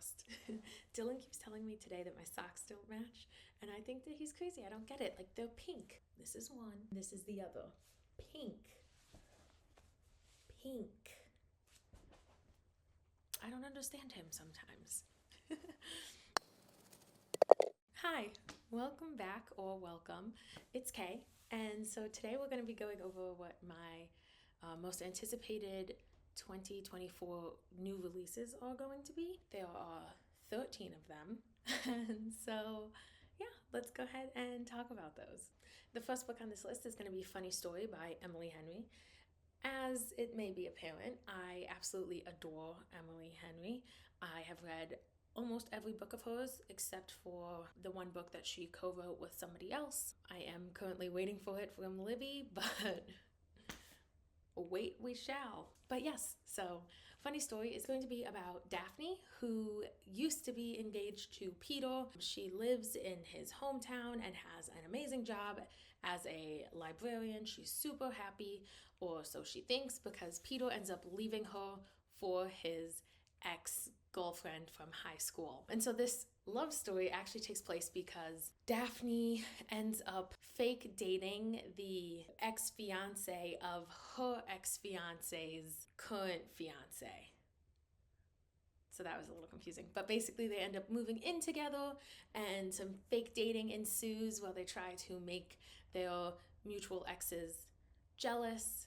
crossed. Dylan keeps telling me today that my socks don't match, and I think that he's crazy. I don't get it. Like, they're pink. This is one, this is the other. Pink. Pink. I don't understand him sometimes. Hi, welcome back or welcome. It's Kay, and so today we're going to be going over what my most anticipated 2024 new releases are going to be. There are 13 of them, and so yeah, let's go ahead and talk about those. The first book on this list is going to be Funny Story by Emily Henry. As it may be apparent, I absolutely adore Emily Henry. I have read almost every book of hers except for the one book that she co-wrote with somebody else. I am currently waiting for it from Libby, but wait we shall. But yes, so Funny Story is going to be about Daphne, who used to be engaged to Peter. She lives in his hometown and has an amazing job as a librarian. She's super happy, or so she thinks, because Peter ends up leaving her for his ex-girlfriend from high school. And so this love story actually takes place because Daphne ends up fake dating the ex-fiance of her ex-fiance's current fiance. So that was a little confusing. But basically they end up moving in together and some fake dating ensues while they try to make their mutual exes jealous.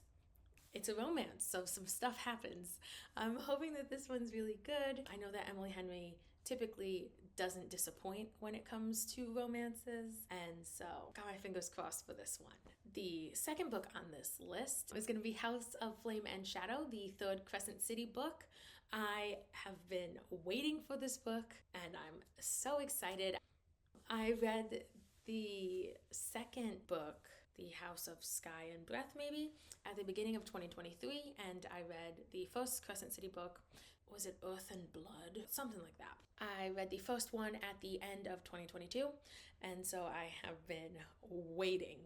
It's a romance, so some stuff happens. I'm hoping that this one's really good. I know that Emily Henry typically doesn't disappoint when it comes to romances, and so got my fingers crossed for this one. The second book on this list is going to be House of Flame and Shadow, the third Crescent City book. I have been waiting for this book, and I'm so excited. I read the second book, The House of Sky and Breath, maybe, at the beginning of 2023, and I read the first Crescent City book. Was it Earth and Blood? Something like that. I read the first one at the end of 2022, and so I have been waiting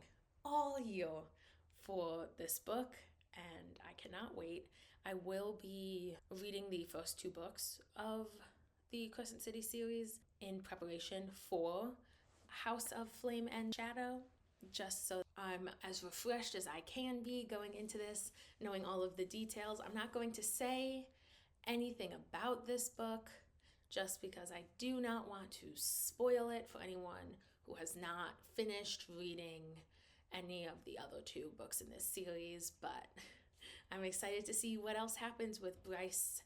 all year for this book, and I cannot wait. I will be reading the first two books of the Crescent City series in preparation for House of Flame and Shadow, just so I'm as refreshed as I can be going into this, knowing all of the details. I'm not going to say anything about this book just because I do not want to spoil it for anyone who has not finished reading any of the other two books in this series, but I'm excited to see what else happens with Bryce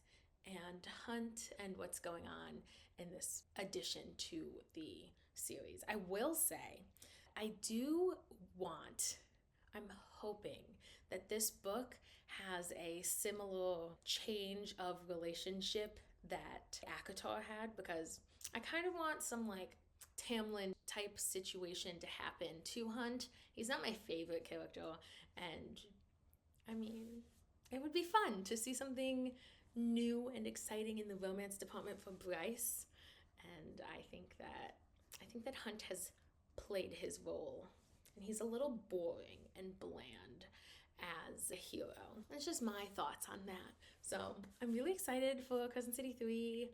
and Hunt and what's going on in this addition to the series. I will say, I do want, I'm hoping that this book has a similar change of relationship that ACOTAR had, because I kind of want some like Tamlin type situation to happen to Hunt. He's not my favorite character, and I mean, it would be fun to see something new and exciting in the romance department for Bryce. And I think that Hunt has played his role, and he's a little boring and bland as a hero. That's just my thoughts on that. So I'm really excited for Crescent City 3.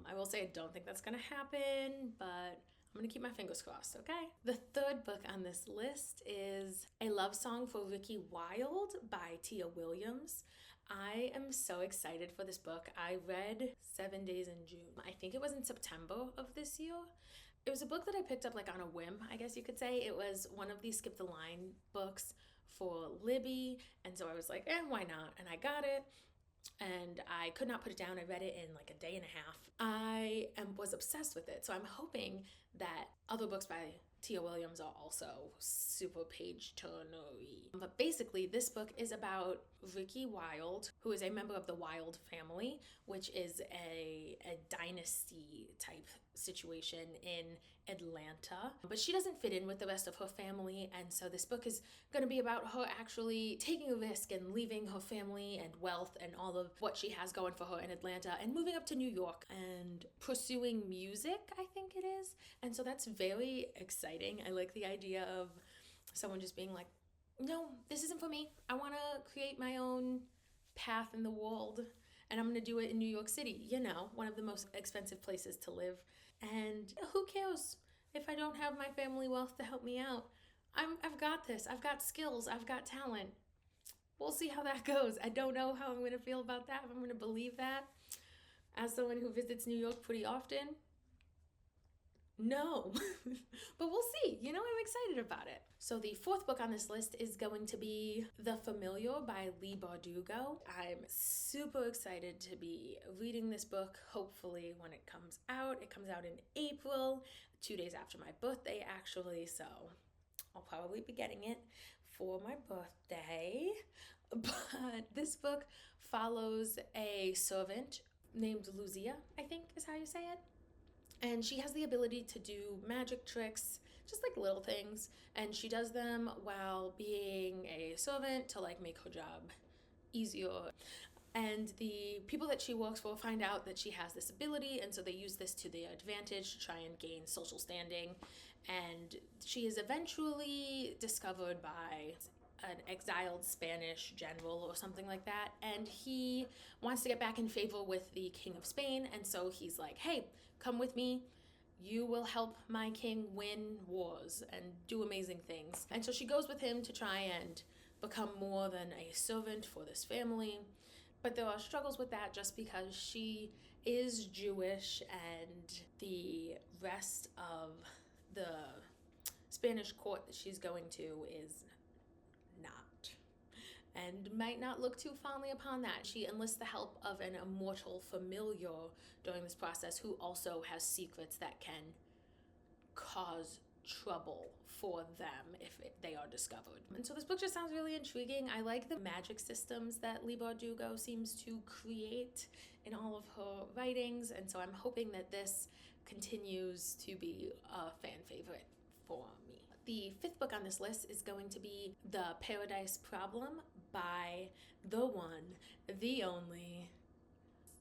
I will say I don't think that's gonna happen, but I'm gonna keep my fingers crossed, okay? The third book on this list is A Love Song for Ricky Wilde by Tia Williams. I am so excited for this book. I read 7 Days in June. I think it was in September of this year. It was a book that I picked up like on a whim, I guess you could say. It was one of these Skip the Line books for Libby, and so I was like, why not? And I got it, and I could not put it down. I read it in like a day and a half. Was obsessed with it, so I'm hoping that other books by Tia Williams are also super page turnery. But basically, this book is about Ricky Wilde, who is a member of the Wilde family, which is a dynasty type situation in Atlanta. But she doesn't fit in with the rest of her family, and so this book is going to be about her actually taking a risk and leaving her family and wealth and all of what she has going for her in Atlanta and moving up to New York and pursuing music, I think it is. And so that's very exciting. I like the idea of someone just being like, no, this isn't for me. I want to create my own path in the world. And I'm going to do it in New York City, one of the most expensive places to live. And who cares if I don't have my family wealth to help me out? I've got this. I've got skills. I've got talent. We'll see how that goes. I don't know how I'm going to feel about that, if I'm going to believe that. As someone who visits New York pretty often, no. But we'll see. I'm excited about it. So the fourth book on this list is going to be The Familiar by Leigh Bardugo. I'm super excited to be reading this book, hopefully, when it comes out. It comes out in April, 2 days after my birthday, actually, so I'll probably be getting it for my birthday. But this book follows a servant named Lucia, I think is how you say it. And she has the ability to do magic tricks, just like little things. And she does them while being a servant to make her job easier. And the people that she works for find out that she has this ability, and so they use this to their advantage to try and gain social standing. And she is eventually discovered by an exiled Spanish general or something like that, and he wants to get back in favor with the King of Spain, and so he's like, hey, come with me, you will help my king win wars and do amazing things. And so she goes with him to try and become more than a servant for this family, but there are struggles with that just because she is Jewish and the rest of the Spanish court that she's going to is not, and might not look too fondly upon that. She enlists the help of an immortal familiar during this process who also has secrets that can cause trouble for them if they are discovered. And so this book just sounds really intriguing. I like the magic systems that Leigh Bardugo seems to create in all of her writings, and so I'm hoping that this continues to be a fan favorite for me. The fifth book on this list is going to be The Paradise Problem by the one, the only,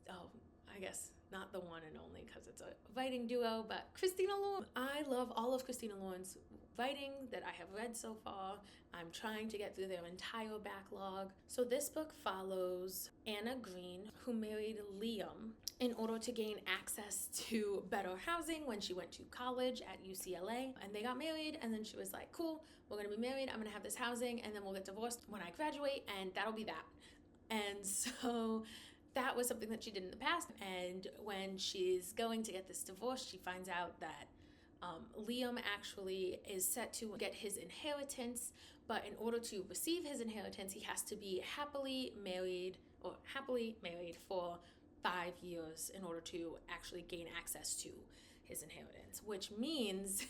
I guess not the one and only because it's a writing duo, but Christina Lauren. I love all of Christina Lauren's writing that I have read so far. I'm trying to get through their entire backlog. So this book follows Anna Green, who married Liam in order to gain access to better housing when she went to college at UCLA. And they got married, and then she was like, cool, we're gonna be married, I'm gonna have this housing, and then we'll get divorced when I graduate, and that'll be that. And so that was something that she did in the past. And when she's going to get this divorce, she finds out that Liam actually is set to get his inheritance, but in order to receive his inheritance, he has to be happily married for 5 years in order to actually gain access to his inheritance, which means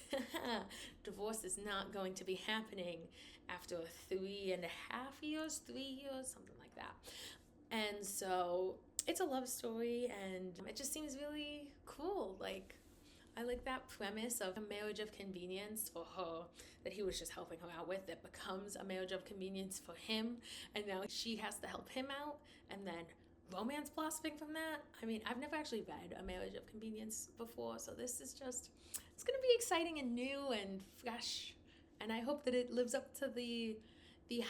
divorce is not going to be happening after 3.5 years, 3 years, something like that. And so it's a love story, and it just seems really cool. I like that premise of a marriage of convenience for her that he was just helping her out with, that becomes a marriage of convenience for him, and now she has to help him out, and then romance blossoming from that. I mean, I've never actually read a marriage of convenience before, so this is just, it's gonna be exciting and new and fresh, and I hope that it lives up to the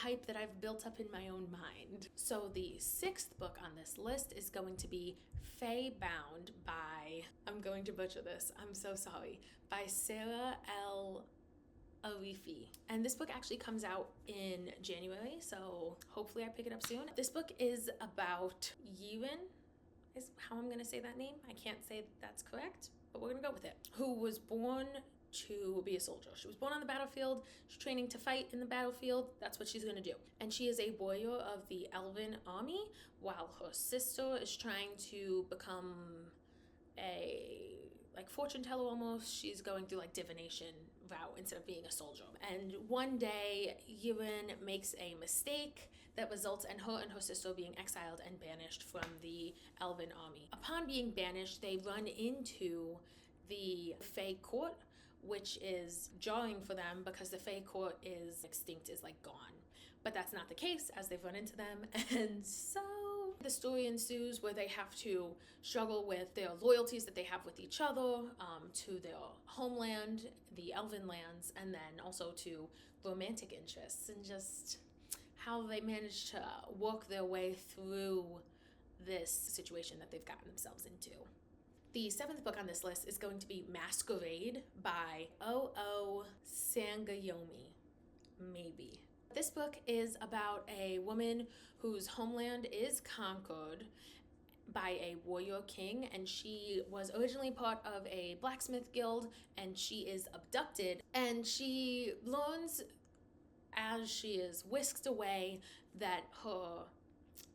hype that I've built up in my own mind. So the sixth book on this list is going to be Fae Bound by, I'm going to butcher this, I'm so sorry, by Sarah L. Arifi. And this book actually comes out in January, so hopefully I pick it up soon. This book is about Yiren, is how I'm gonna say that name. I can't say that's correct, but we're gonna go with it. Who was born to be a soldier. She was born on the battlefield. She's training to fight in the battlefield. That's what she's gonna do. And she is a warrior of the Elven army, while her sister is trying to become a fortune teller almost. She's going through divination route instead of being a soldier. And one day, Yiren makes a mistake that results in her and her sister being exiled and banished from the Elven army. Upon being banished, they run into the Fae court, which is jarring for them because the Fae court is extinct, is gone. But that's not the case, as they've run into them. And so the story ensues where they have to struggle with their loyalties that they have with each other, to their homeland, the Elven lands, and then also to romantic interests, and just how they manage to work their way through this situation that they've gotten themselves into. The seventh book on this list is going to be Masquerade by O.O. Sangayomi. Maybe. This book is about a woman whose homeland is conquered by a warrior king, and she was originally part of a blacksmith guild, and she is abducted, and she learns as she is whisked away that her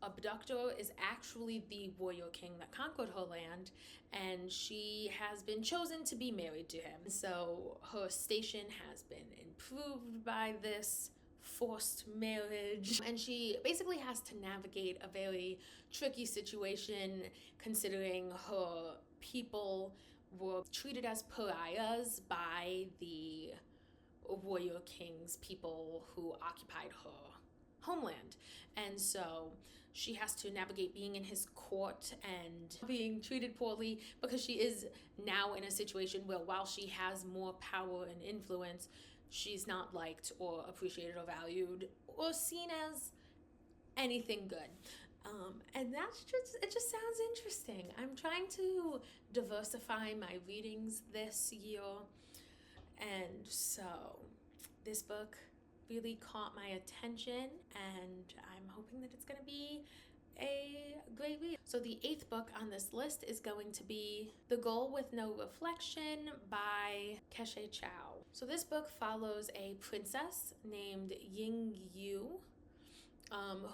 abductor is actually the warrior king that conquered her land, and she has been chosen to be married to him. So her station has been improved by this forced marriage, and she basically has to navigate a very tricky situation, considering her people were treated as pariahs by the warrior king's people who occupied her homeland. And so she has to navigate being in his court and being treated poorly, because she is now in a situation where, while she has more power and influence, she's not liked or appreciated or valued or seen as anything good. And it just sounds interesting. I'm trying to diversify my readings this year. And so this book really caught my attention, and I'm hoping that it's going to be a great read. So the eighth book on this list is going to be The Goal with No Reflection by Keshe Chow. So this book follows a princess named Ying Yu,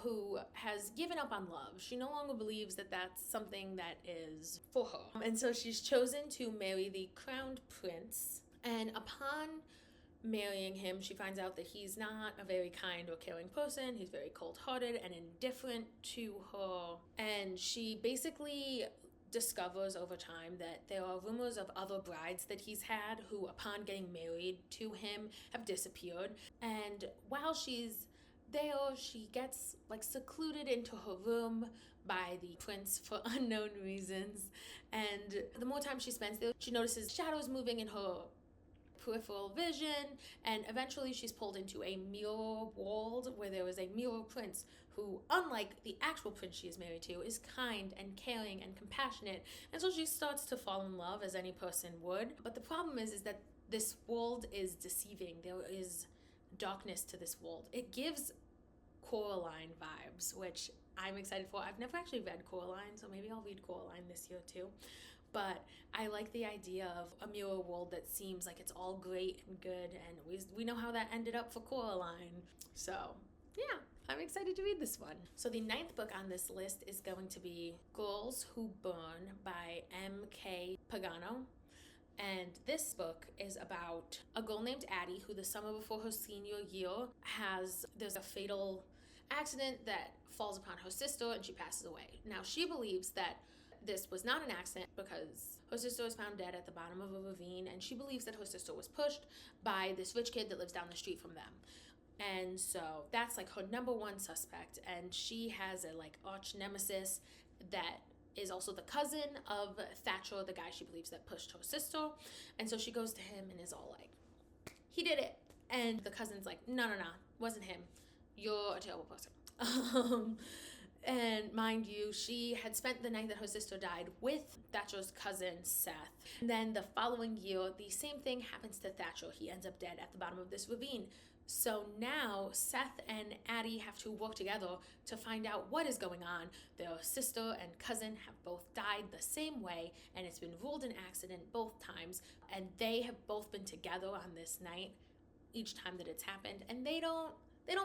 who has given up on love. She no longer believes that that's something that is for her. And so she's chosen to marry the crowned prince. And upon marrying him, she finds out that he's not a very kind or caring person. He's very cold-hearted and indifferent to her. And she basically discovers over time that there are rumors of other brides that he's had who, upon getting married to him, have disappeared. And while she's there, she gets secluded into her room by the prince for unknown reasons. And the more time she spends there, she notices shadows moving in her peripheral vision, and eventually she's pulled into a mirror world where there is a mirror prince who, unlike the actual prince she is married to, is kind and caring and compassionate. And so she starts to fall in love, as any person would. But the problem is that this world is deceiving. There is darkness to this world. It gives Coraline vibes, which I'm excited for. I've never actually read Coraline, so maybe I'll read Coraline this year too. But I like the idea of a mirror world that seems like it's all great and good, and we know how that ended up for Coraline. So yeah, I'm excited to read this one. So the ninth book on this list is going to be Girls Who Burn by M.K. Pagano. And this book is about a girl named Addie who, the summer before her senior year, there's a fatal accident that falls upon her sister and she passes away. Now, she believes that this was not an accident because her sister was found dead at the bottom of a ravine, and she believes that her sister was pushed by this rich kid that lives down the street from them. And so that's her number one suspect, and she has a arch nemesis that is also the cousin of Thatcher, the guy she believes that pushed her sister. And so she goes to him and is all like, he did it. And the cousin's like, no, wasn't him. You're a terrible person. And mind you, she had spent the night that her sister died with Thatcher's cousin, Seth. And then the following year, the same thing happens to Thatcher. He ends up dead at the bottom of this ravine. So now Seth and Addie have to work together to find out what is going on. Their sister and cousin have both died the same way, and it's been ruled an accident both times. And they have both been together on this night each time that it's happened, and they don't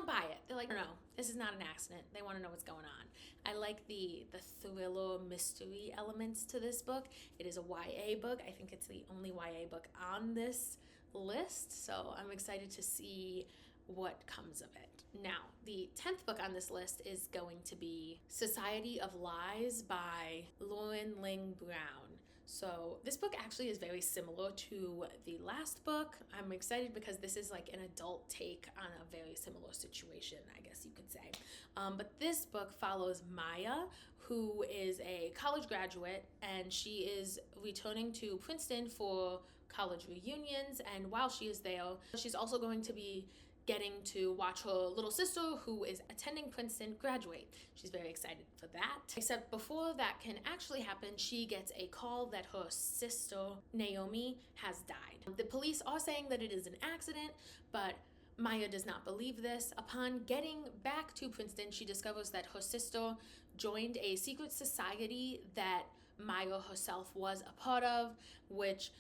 buy it. They're like, no, this is not an accident. They want to know what's going on. I like the thriller mystery elements to this book. It is a YA book. I think it's the only YA book on this list, so I'm excited to see what comes of it. Now, the 10th book on this list is going to be Society of Lies by Lauren Ling Brown. So this book actually is very similar to the last book. I'm excited because this is an adult take on a very similar situation, I guess you could say. But this book follows Maya, who is a college graduate, and she is returning to Princeton for college reunions. And while she is there, she's also going to be getting to watch her little sister, who is attending Princeton, graduate. She's very excited for that. Except before that can actually happen, she gets a call that her sister, Naomi, has died. The police are saying that it is an accident, but Maya does not believe this. Upon getting back to Princeton, she discovers that her sister joined a secret society that Maya herself was a part of, which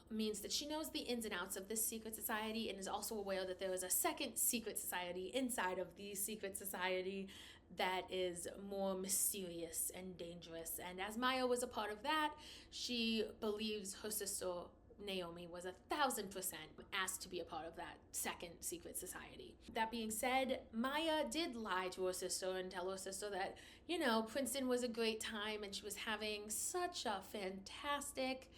means that she knows the ins and outs of this secret society and is also aware that there is a second secret society inside of the secret society that is more mysterious and dangerous. And as Maya was a part of that, she believes her sister Naomi was 1,000% asked to be a part of that second secret society. That being said, Maya did lie to her sister and tell her sister that, Princeton was a great time and she was having such a fantastic,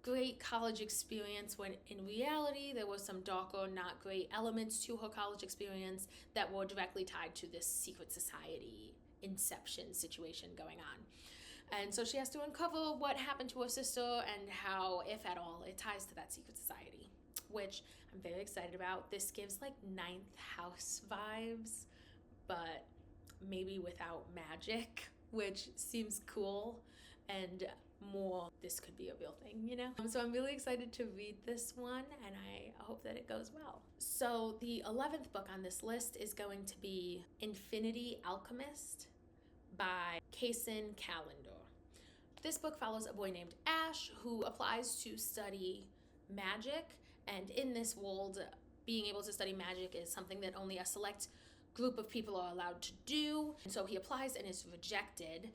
great college experience, when in reality there was some darker, not great elements to her college experience that were directly tied to this secret society inception situation going on. And so she has to uncover what happened to her sister and how, if at all, it ties to that secret society, which I'm very excited about. This gives like Ninth House vibes, but maybe without magic, which seems cool and more this could be a real thing, So I'm really excited to read this one, and I hope that it goes well. So the 11th book on this list is going to be Infinity Alchemist by Kaysen Callender. This book follows a boy named Ash who applies to study magic, and in this world, being able to study magic is something that only a select group of people are allowed to do. And so he applies and is rejected,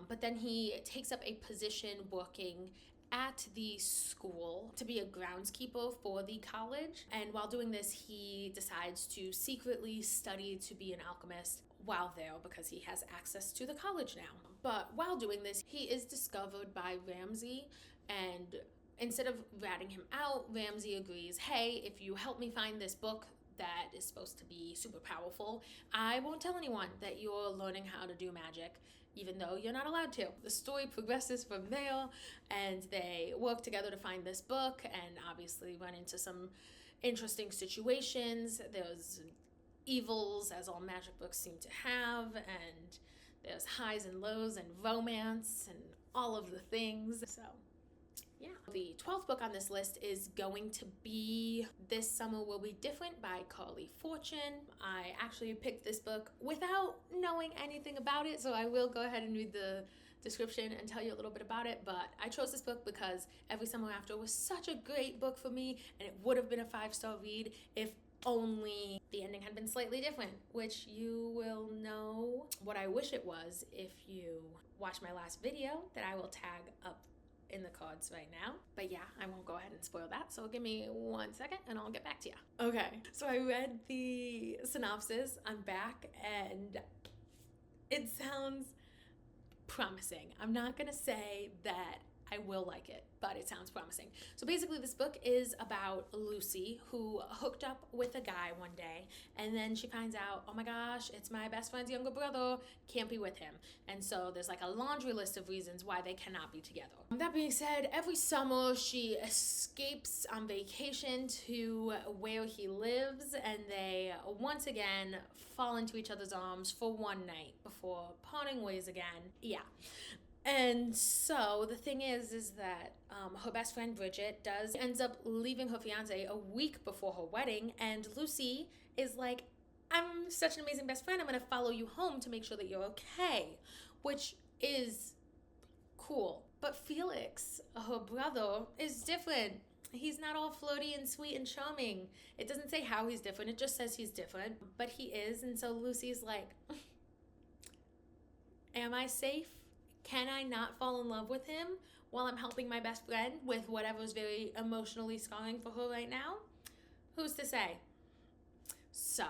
but then he takes up a position working at the school to be a groundskeeper for the college. And while doing this, he decides to secretly study to be an alchemist while there because he has access to the college now. But while doing this, he is discovered by Ramsey, and instead of ratting him out, Ramsey agrees, hey, if you help me find this book that is supposed to be super powerful, I won't tell anyone that you're learning how to do magic, even though you're not allowed to. The story progresses from there, and they work together to find this book and obviously run into some interesting situations. There's evils, as all magic books seem to have, and there's highs and lows and romance and all of the things. So yeah. The 12th book on this list is going to be This Summer Will Be Different by Carly Fortune. I actually picked this book without knowing anything about it, so I will go ahead and read the description and tell you a little bit about it. But I chose this book because Every Summer After was such a great book for me, and it would have been a 5-star read if only the ending had been slightly different, which you will know what I wish it was if you watch my last video that I will tag up in the cards right now. But yeah, I won't go ahead and spoil that, so give me 1 second and I'll get back to you. Okay, so I read the synopsis, I'm back, and it sounds promising. I'm not gonna say that I will like it, but it sounds promising. So basically this book is about Lucy, who hooked up with a guy one day, and then she finds out, oh my gosh, it's my best friend's younger brother, can't be with him. And so there's like a laundry list of reasons why they cannot be together. That being said, every summer she escapes on vacation to where he lives, and they once again fall into each other's arms for one night before parting ways again. Yeah. And so the thing is that her best friend Bridget ends up leaving her fiance a week before her wedding, and Lucy is like, I'm such an amazing best friend, I'm gonna follow you home to make sure that you're okay, which is cool. But Felix, her brother, is different. He's not all floaty and sweet and charming. It doesn't say how he's different, it just says he's different, but he is. And so Lucy's like, am I safe? Can I not fall in love with him while I'm helping my best friend with whatever's very emotionally scarring for her right now? Who's to say? So,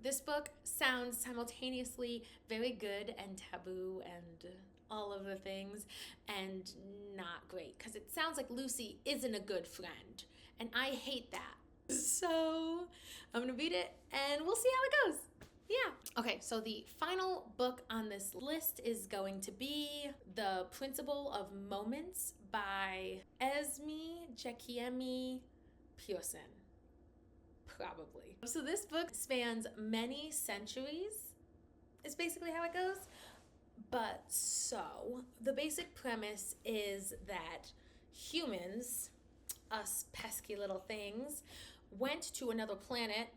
this book sounds simultaneously very good and taboo and all of the things, and not great, because it sounds like Lucy isn't a good friend, and I hate that. So, I'm gonna read it and we'll see how it goes. Yeah. Okay, so the final book on this list is going to be The Principle of Moments by Esme Jekiemi Pearson. Probably. So this book spans many centuries, is basically how it goes. But so, the basic premise is that humans, us pesky little things, went to another planet,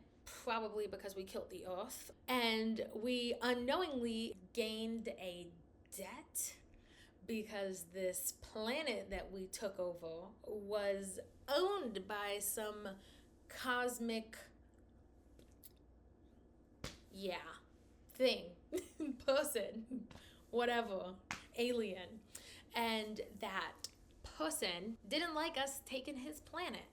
probably because we killed the Earth, and we unknowingly gained a debt because this planet that we took over was owned by some cosmic, thing, person, whatever, alien. And that person didn't like us taking his planet.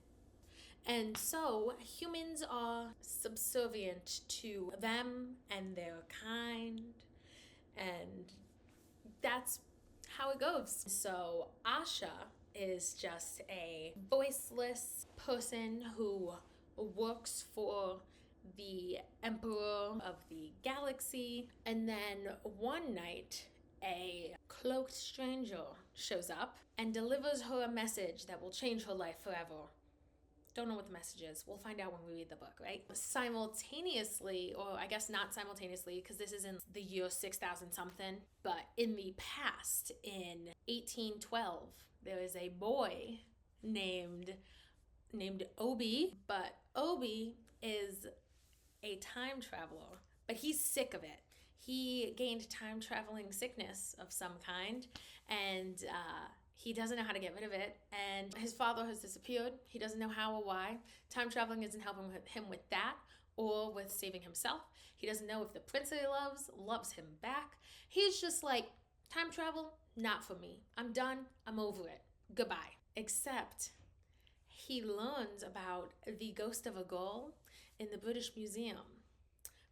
And so humans are subservient to them and their kind, and that's how it goes. So Asha is just a voiceless person who works for the emperor of the galaxy. And then one night, a cloaked stranger shows up and delivers her a message that will change her life forever. Don't know what the message is. We'll find out when we read the book, right? Simultaneously, or I guess not simultaneously, because this is in the year 6000 something, but in the past, in 1812, there is a boy named Obi, but Obi is a time traveler, but he's sick of it. He gained time traveling sickness of some kind, and he doesn't know how to get rid of it, and his father has disappeared. He doesn't know how or why. Time traveling isn't helping him with that or with saving himself. He doesn't know if the prince that he loves him back. He's just like, time travel, not for me. I'm done. I'm over it. Goodbye. Except he learns about the ghost of a girl in the British Museum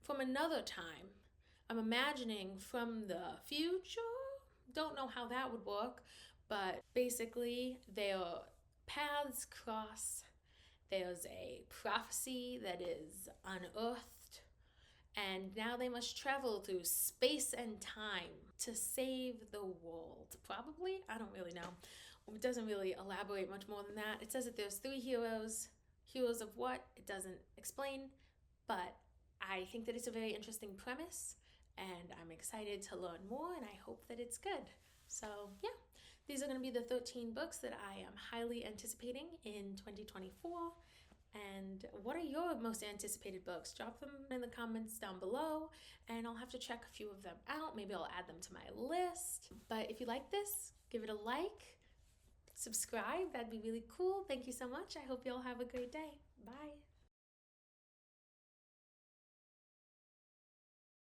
from another time. I'm imagining from the future. Don't know how that would work, but basically their paths cross. There's a prophecy that is unearthed, and now they must travel through space and time to save the world. Probably? I don't really know. It doesn't really elaborate much more than that. It says that there's 3 heroes. Heroes of what? It doesn't explain, but I think that it's a very interesting premise, and I'm excited to learn more, and I hope that it's good. So yeah, these are going to be the 13 books that I am highly anticipating in 2024. And what are your most anticipated books? Drop them in the comments down below, and I'll have to check a few of them out. Maybe I'll add them to my list. But if you like this, give it a like, subscribe. That'd be really cool. Thank you so much. I hope you all have a great day. Bye.